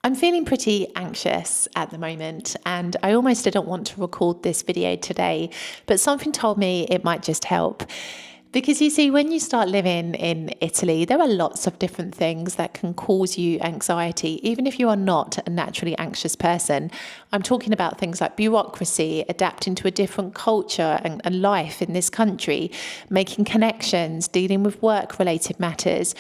I'm feeling pretty anxious at the moment, and I almost didn't want to record this video today, but something told me it might just help. Because you see, when you start living in Italy, there are lots of different things that can cause you anxiety, even if you are not a naturally anxious person. I'm talking about things like bureaucracy, adapting to a different culture and life in this country, making connections, dealing with work-related matters.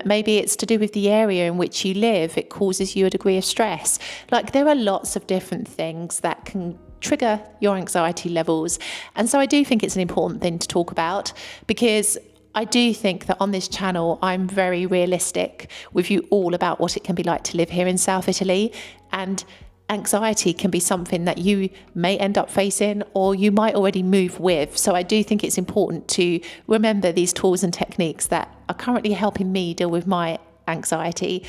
Maybe it's to do with the area in which you live. It causes you a degree of stress. Like, there are lots of different things that can trigger your anxiety levels. And so I do think it's an important thing to talk about, because I do think that on this channel, I'm very realistic with you all about what it can be like to live here in South Italy. And anxiety can be something that you may end up facing, or you might already move with. So I do think it's important to remember these tools and techniques that are currently helping me deal with my anxiety.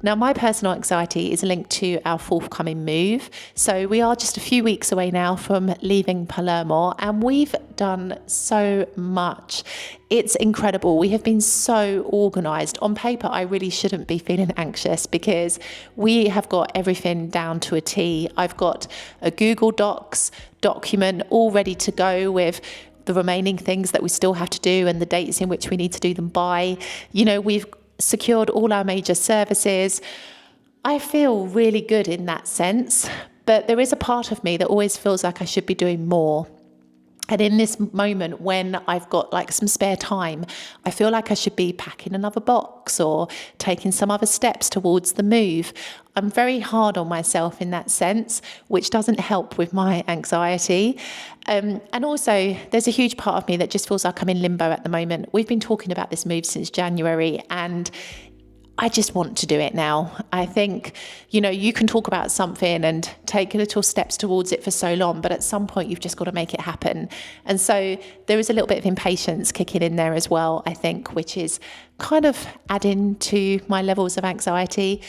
Now, my personal anxiety is linked to our forthcoming move. So we are just a few weeks away now from leaving Palermo, and we've done so much. It's incredible. We have been so organized. On paper, I really shouldn't be feeling anxious because we have got everything down to a T. I've got a Google Docs document all ready to go with the remaining things that we still have to do and the dates in which we need to do them by. We've secured all our major services. I feel really good in that sense, but there is a part of me that always feels like I should be doing more. And in this moment when I've got like some spare time, I feel like I should be packing another box or taking some other steps towards the move. I'm very hard on myself in that sense, which doesn't help with my anxiety. And also, there's a huge part of me that just feels like I'm in limbo at the moment. We've been talking about this move since January, and I just want to do it now. I think, you can talk about something and take little steps towards it for so long, but at some point you've just got to make it happen. And so there is a little bit of impatience kicking in there as well, I think, which is kind of adding to my levels of anxiety.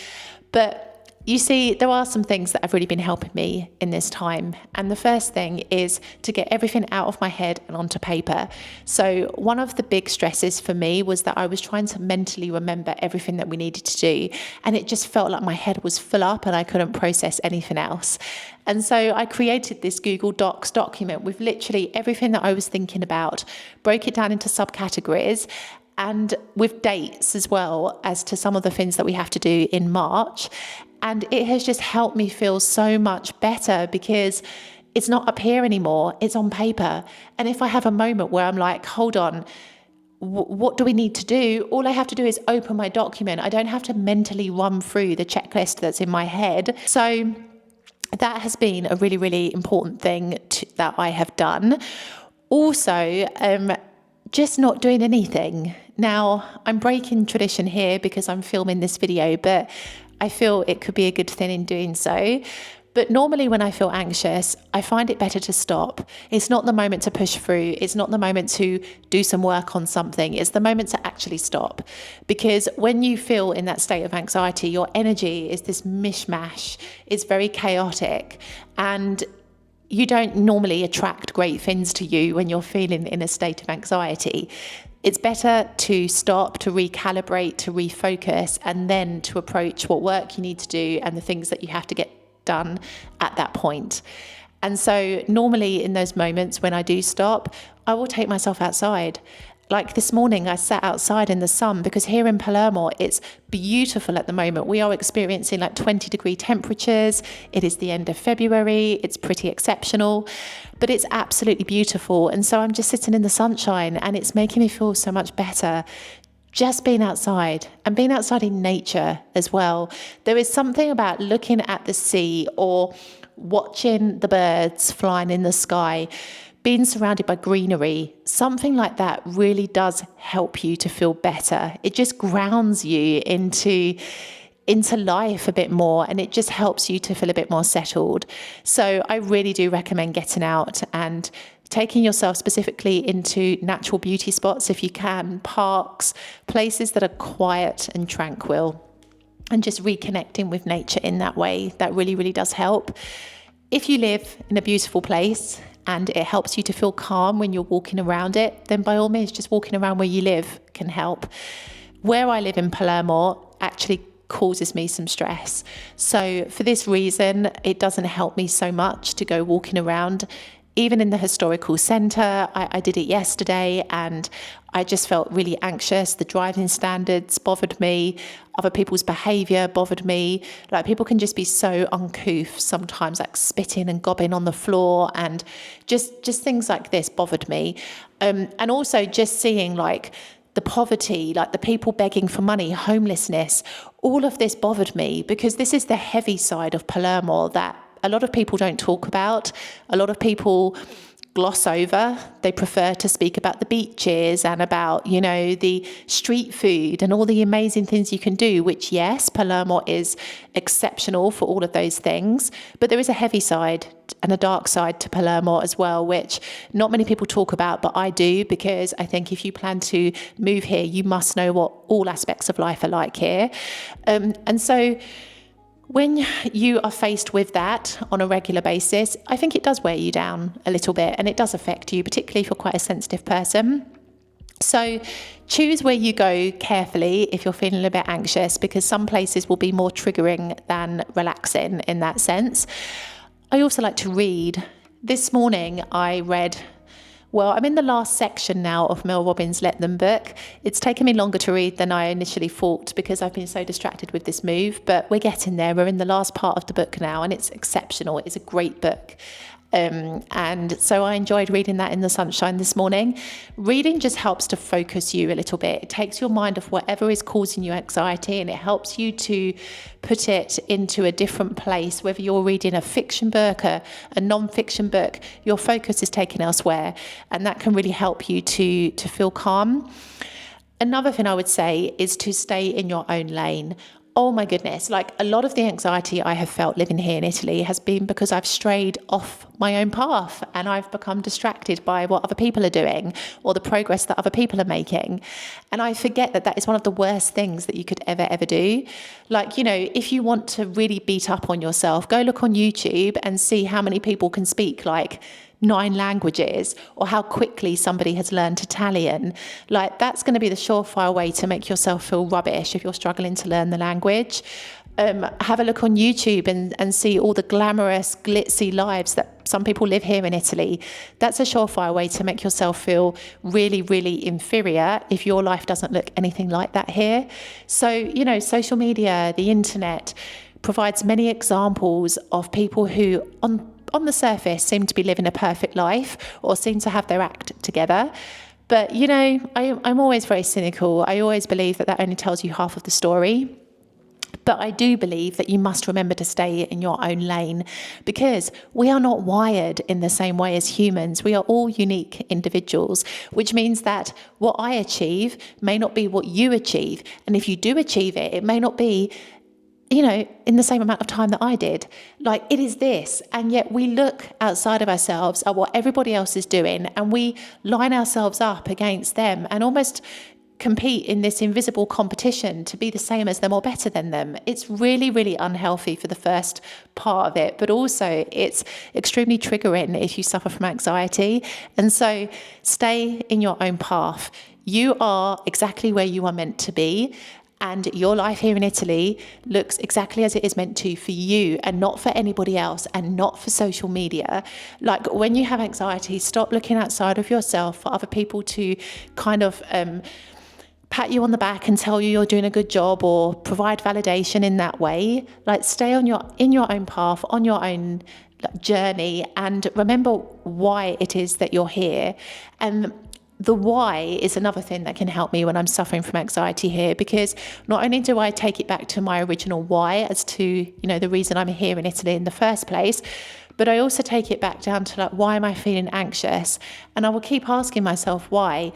But you see, there are some things that have really been helping me in this time. And the first thing is to get everything out of my head and onto paper. So one of the big stresses for me was that I was trying to mentally remember everything that we needed to do. And it just felt like my head was full up and I couldn't process anything else. And so I created this Google Docs document with literally everything that I was thinking about, broke it down into subcategories, and with dates as well as to some of the things that we have to do in March. And it has just helped me feel so much better because it's not up here anymore, it's on paper. And if I have a moment where I'm like, hold on, what do we need to do? All I have to do is open my document. I don't have to mentally run through the checklist that's in my head. So that has been a really, really important thing that I have done. Also, just not doing anything. Now, I'm breaking tradition here because I'm filming this video, but I feel it could be a good thing in doing so. But normally when I feel anxious, I find it better to stop. It's not the moment to push through. It's not the moment to do some work on something. It's the moment to actually stop. Because when you feel in that state of anxiety, your energy is this mishmash. It's very chaotic. And you don't normally attract great things to you when you're feeling in a state of anxiety. It's better to stop, to recalibrate, to refocus, and then to approach what work you need to do and the things that you have to get done at that point. And so normally in those moments when I do stop, I will take myself outside. Like this morning, I sat outside in the sun because here in Palermo, it's beautiful at the moment. We are experiencing like 20-degree temperatures. It is the end of February. It's pretty exceptional, but it's absolutely beautiful. And so I'm just sitting in the sunshine and it's making me feel so much better. Just being outside and being outside in nature as well. There is something about looking at the sea or watching the birds flying in the sky, being surrounded by greenery, something like that really does help you to feel better. It just grounds you into life a bit more, and it just helps you to feel a bit more settled. So I really do recommend getting out and taking yourself specifically into natural beauty spots if you can, parks, places that are quiet and tranquil, and just reconnecting with nature in that way. That really, really does help. If you live in a beautiful place and it helps you to feel calm when you're walking around it, then by all means, just walking around where you live can help. Where I live in Palermo actually causes me some stress. So for this reason, it doesn't help me so much to go walking around. Even in the historical centre, I did it yesterday and I just felt really anxious. The driving standards bothered me. Other people's behaviour bothered me. Like, people can just be so uncouth sometimes, like spitting and gobbing on the floor, and just things like this bothered me. And also just seeing like the poverty, like the people begging for money, homelessness, all of this bothered me, because this is the heavy side of Palermo that a lot of people don't talk about. A lot of people gloss over. They prefer to speak about the beaches and about, you know, the street food and all the amazing things you can do, which, yes, Palermo is exceptional for all of those things. But there is a heavy side and a dark side to Palermo as well, which not many people talk about, but I do, because I think if you plan to move here, you must know what all aspects of life are like here. And so when you are faced with that on a regular basis, I think it does wear you down a little bit, and it does affect you, particularly if you're quite a sensitive person. So choose where you go carefully if you're feeling a bit anxious, because some places will be more triggering than relaxing in that sense. I also like to read. This morning I read, well, I'm in the last section now of Mel Robbins' Let Them book. It's taken me longer to read than I initially thought because I've been so distracted with this move, but we're getting there. We're in the last part of the book now, and it's exceptional. It's a great book. And so I enjoyed reading that in the sunshine this morning. Reading just helps to focus you a little bit. It takes your mind off whatever is causing you anxiety, and it helps you to put it into a different place. Whether you're reading a fiction book, a non-fiction book, your focus is taken elsewhere, and that can really help you to feel calm. Another thing I would say is to stay in your own lane. Oh my goodness, like, a lot of the anxiety I have felt living here in Italy has been because I've strayed off my own path and I've become distracted by what other people are doing or the progress that other people are making. And I forget that that is one of the worst things that you could ever do. Like, you know, if you want to really beat up on yourself, go look on YouTube and see how many people can speak like 9 languages, or how quickly somebody has learned Italian. Like, that's going to be the surefire way to make yourself feel rubbish if you're struggling to learn the language. Have a look on YouTube and see all the glamorous, glitzy lives that some people live here in Italy. That's a surefire way to make yourself feel really, really inferior if your life doesn't look anything like that here. So, you know, social media, the internet provides many examples of people who on the surface seem to be living a perfect life or seem to have their act together. But, you know, I'm always very cynical. I always believe that only tells you half of the story. But I do believe that you must remember to stay in your own lane, because we are not wired in the same way as humans. We are all unique individuals, which means that what I achieve may not be what you achieve. And if you do achieve it, it may not be, you know, in the same amount of time that I did. Like, it is this. And yet we look outside of ourselves at what everybody else is doing, and we line ourselves up against them and almost compete in this invisible competition to be the same as them or better than them. It's really, really unhealthy for the first part of it, but also it's extremely triggering if you suffer from anxiety. And so stay in your own path. You are exactly where you are meant to be. And your life here in Italy looks exactly as it is meant to for you, and not for anybody else, and not for social media. Like, when you have anxiety, stop looking outside of yourself for other people to kind of pat you on the back and tell you you're doing a good job or provide validation in that way. Like, stay in your own path, on your own journey, and remember why it is that you're here. And the why is another thing that can help me when I'm suffering from anxiety here, because not only do I take it back to my original why as to, you know, the reason I'm here in Italy in the first place, but I also take it back down to, like, why am I feeling anxious? And I will keep asking myself why.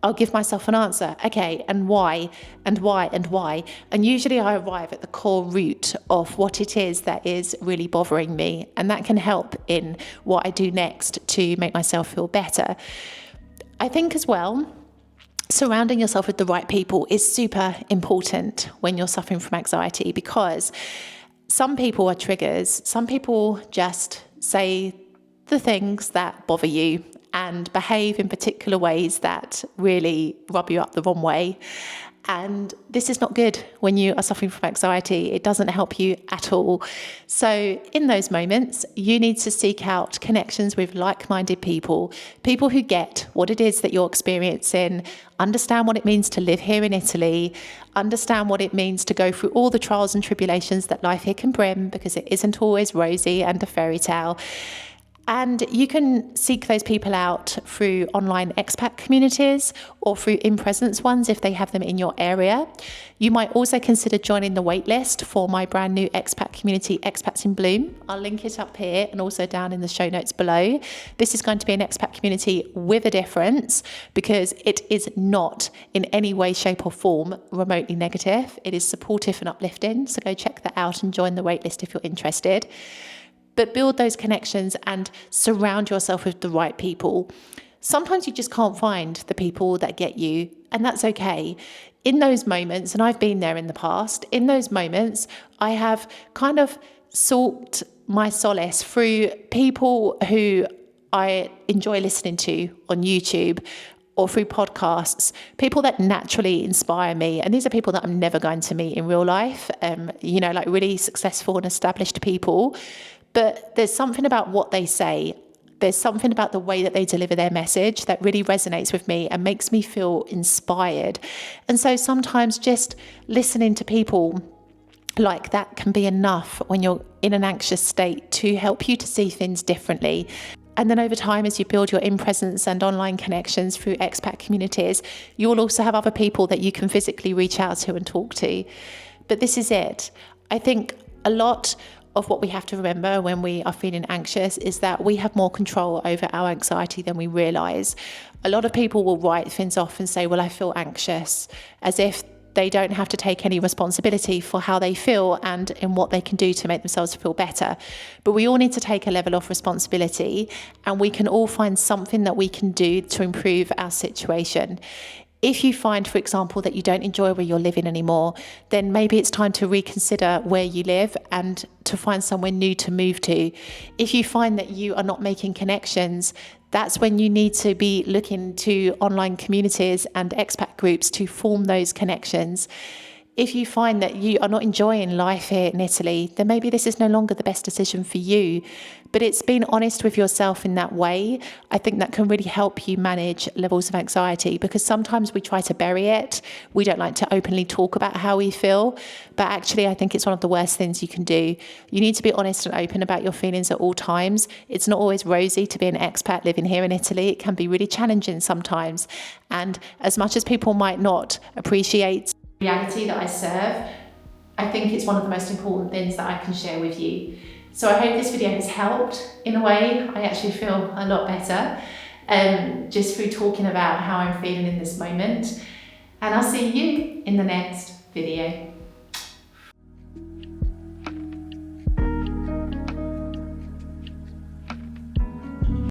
I'll give myself an answer. Okay, and why, and why, and why. And usually I arrive at the core root of what it is that is really bothering me. And that can help in what I do next to make myself feel better. I think as well, surrounding yourself with the right people is super important when you're suffering from anxiety, because some people are triggers. Some people just say the things that bother you and behave in particular ways that really rub you up the wrong way. And this is not good when you are suffering from anxiety. It doesn't help you at all. So in those moments, you need to seek out connections with like-minded people, people who get what it is that you're experiencing, understand what it means to live here in Italy, understand what it means to go through all the trials and tribulations that life here can bring, because it isn't always rosy and a fairy tale. And you can seek those people out through online expat communities or through in-presence ones if they have them in your area. You might also consider joining the waitlist for my brand new expat community, Expats in Bloom. I'll link it up here and also down in the show notes below. This is going to be an expat community with a difference, because it is not in any way, shape or form remotely negative. It is supportive and uplifting. So go check that out and join the waitlist if you're interested. But build those connections and surround yourself with the right people. Sometimes you just can't find the people that get you, and that's okay. In those moments, and I've been there in the past, in those moments, I have kind of sought my solace through people who I enjoy listening to on YouTube or through podcasts, people that naturally inspire me. And these are people that I'm never going to meet in real life, like really successful and established people. But there's something about what they say. There's something about the way that they deliver their message that really resonates with me and makes me feel inspired. And so sometimes just listening to people like that can be enough when you're in an anxious state to help you to see things differently. And then over time, as you build your in-presence and online connections through expat communities, you'll also have other people that you can physically reach out to and talk to. But this is it. I think a lot of what we have to remember when we are feeling anxious is that we have more control over our anxiety than we realise. A lot of people will write things off and say, well, I feel anxious, as if they don't have to take any responsibility for how they feel and in what they can do to make themselves feel better. But we all need to take a level of responsibility, and we can all find something that we can do to improve our situation. If you find, for example, that you don't enjoy where you're living anymore, then maybe it's time to reconsider where you live and to find somewhere new to move to. If you find that you are not making connections, that's when you need to be looking to online communities and expat groups to form those connections. If you find that you are not enjoying life here in Italy, then maybe this is no longer the best decision for you. But it's being honest with yourself in that way. I think that can really help you manage levels of anxiety, because sometimes we try to bury it. We don't like to openly talk about how we feel. But actually, I think it's one of the worst things you can do. You need to be honest and open about your feelings at all times. It's not always rosy to be an expat living here in Italy. It can be really challenging sometimes. And as much as people might not appreciate reality that I serve, I think it's one of the most important things that I can share with you. So I hope this video has helped in a way. I actually feel a lot better just through talking about how I'm feeling in this moment. And I'll see you in the next video.